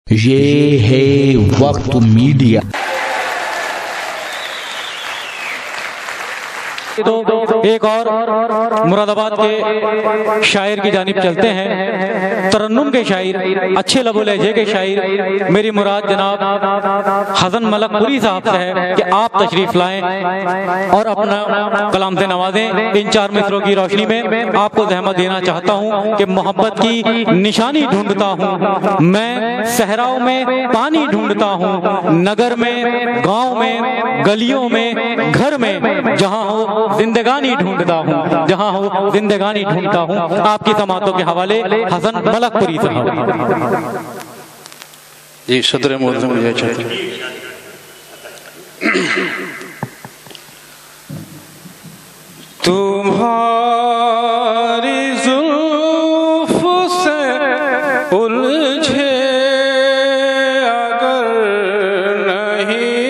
ये है वक्त मीडिया। तो एक और मुरादाबाद के शायर की जानिब चलते हैं। तरन्नुम के शायर, अच्छे लबो लहजे के शायर, मेरी मुराद जनाब हसन मलकपुरी साहब से है कि आप तशरीफ लाएं और अपना कलाम से नवाजें। इन चार मिसरों की रोशनी में आपको जहमत देना चाहता हूं कि मोहब्बत की निशानी ढूंढता हूं मैं, सहराओं में पानी ढूंढता हूं, नगर में, गांव में, गलियों में, घर में, जहां हो जिंदगानी ढूंढता हूँ, जहाँ हो जिंदगानी ढूंढता हूँ। आपकी समातों के हवाले हसन मलकपुरी साहब। जी सदर मोहतरम मुझे चाहते हैं। तुम्हारी जुल्फ से उलझे अगर नहीं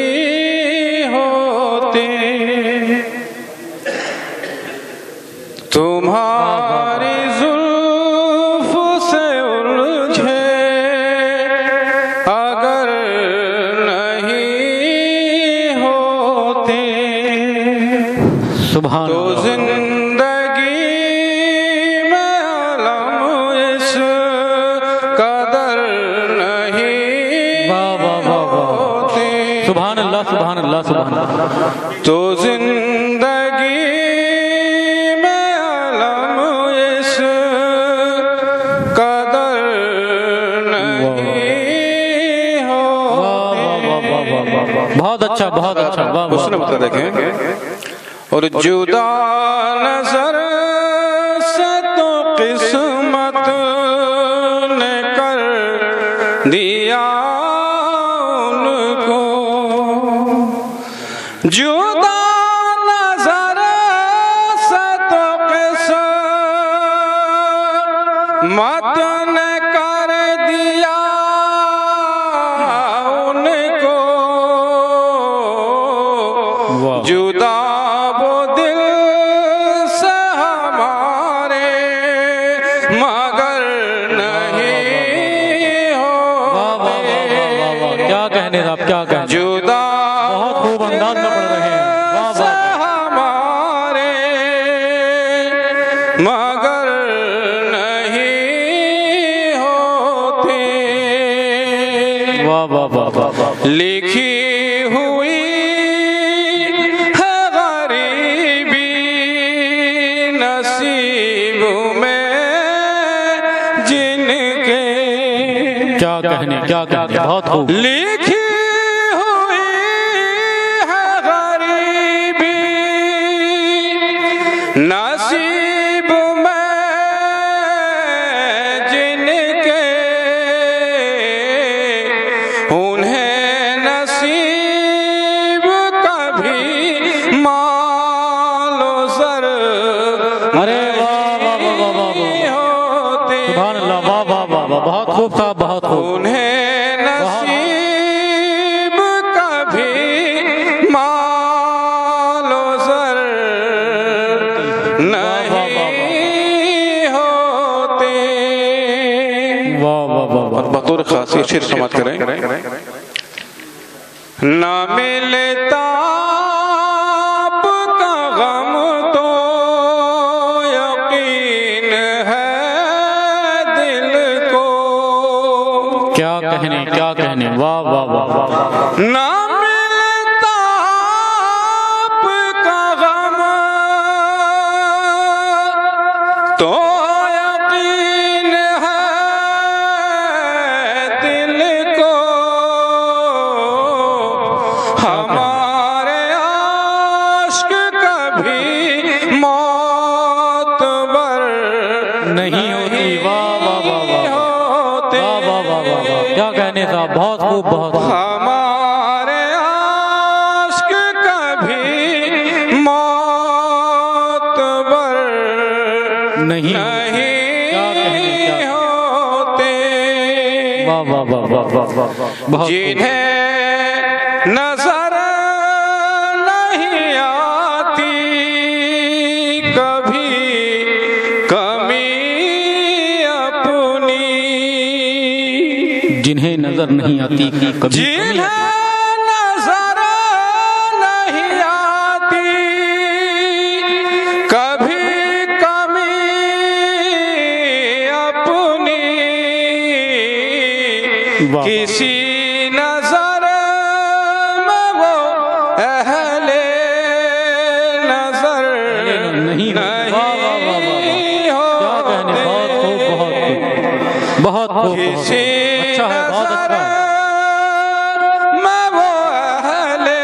होते, तुम्हारी जुल्फ से उलझे अगर नहीं होते, सुभान तो जिंदगी में अलम इस कदर नहीं होते। सुभान अल्लाह, सुभान अल्लाह, सुभान अल्लाह। तो जिंदगी बहुत अच्छा, बहुत अच्छा। उसने बता देखें। और जुदा नजर से तो किस्मत ने कर दिया उनको, जुदा नजर से तो किस्मत ने कर दिया जुदा वो दिल से हमारे मगर नहीं होते। क्या कहने साहब, क्या कहने। जुदा बहुत खूब अंदाज में पढ़ रहे हैं। से हमारे मगर नहीं होते। वाह वाह वाह वाह। लिखी हुई क्या कहने, क्या कहने, बहुत खूब। लिखी हुई है गरीबी नसीब में जिनके, उन्हें नसीब कभी मालो सर। अरे वाह वाह वाह वाह वाह, सुभान अल्लाह, वाह वाह वाह वाह, बहुत खूब साहब, बहुत खूब। उन्हें नसीब कभी मालो सर नहीं होते। वाह वाह वाह वाह। और बतौर खास शेर समाप्त करें। न मिलता आपका गम तो यकीन है दिल को। क्या कहने, क्या कहने, वाह वाह वाह वाह। ना मिलता आपका गम तो यकीन है दिल को, हमारे आशिक कभी मौतबर नहीं होती। वाह वाह वाह वाह, वाह वाह वाह वाह वाह। क्या कहने साहब, बहुत खूब, बहुत। हमारे आशिक कभी मौतबर नहीं होते। वाह वाह वाह वाह वाह वाह, बहुत। जिन्हें नजर नहीं आती कभी कमी अपनी, जिन्हें नजर नहीं आती कभी जिन्हें नजर नहीं आती कभी कमी अपनी, वाह। किसी नजर में वो अहले नजर नहीं हो। वाह, वाह, वाह, वाह, वाह। क्या कहने, बहुत खूब, बहुत खूब, बहुत खूब, किसी अच्छा है, बहुत अच्छा है। मैं वो अहले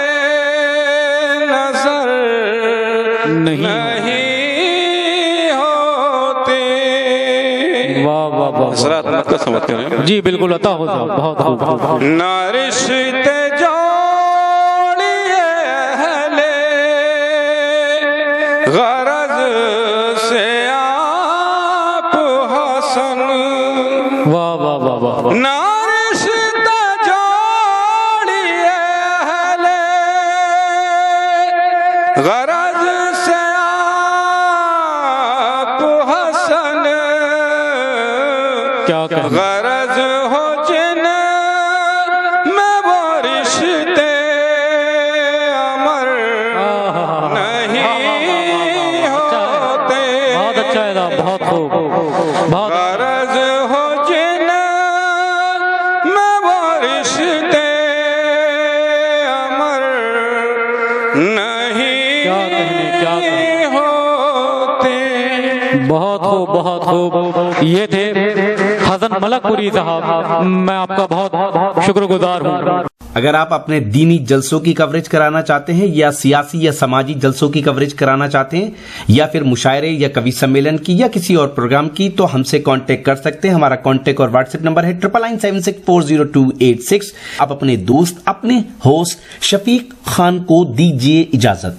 नजर नहीं होते। वाह वाह वाह, हजरत मत समझते हैं जी बिल्कुल, अता हो जाओ, बहुत खूब, बहुत खूब। ना रिश्ते जोड़िए अहले गरज से आप हसन, वाह वाह वाह वाह वाह। ना रिश्ता जोड़िए अहले गरज से आप हसन, क्या कहने, गरज हो जिन में वो रिश्ते अमर नहीं होते। बहुत अच्छा है, बहुत खूब, बहुत गरज हो जिन में वो रिश्ते अमर क्या कहने, क्या नहीं कहने। होते। बहुत खूब, बहुत खूब। ये थे हसन मलकपुरी साहब, मैं आपका बहुत शुक्रगुजार हूँ। अगर आप अपने दीनी जलसों की कवरेज कराना चाहते हैं या सियासी या समाजी जलसों की कवरेज कराना चाहते हैं या फिर मुशायरे या कवि सम्मेलन की या किसी और प्रोग्राम की, तो हमसे कांटेक्ट कर सकते हैं। हमारा कांटेक्ट और व्हाट्सएप नंबर है 9976400286। आप अपने दोस्त, अपने होस्ट शफीक खान को दीजिए इजाजत।